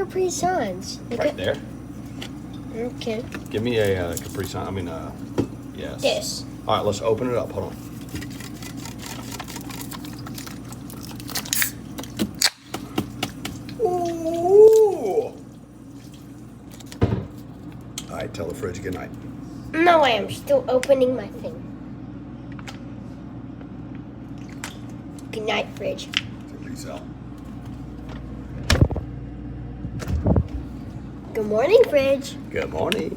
Capri Suns? Right there. Okay. Give me a Capri Sun. I mean, yes. This. All right, let's open it up. Hold on. Ooh. All right, tell the fridge good night. No way, I'm still opening my thing. Good night, fridge. Peace out. Good morning, fridge. Good morning.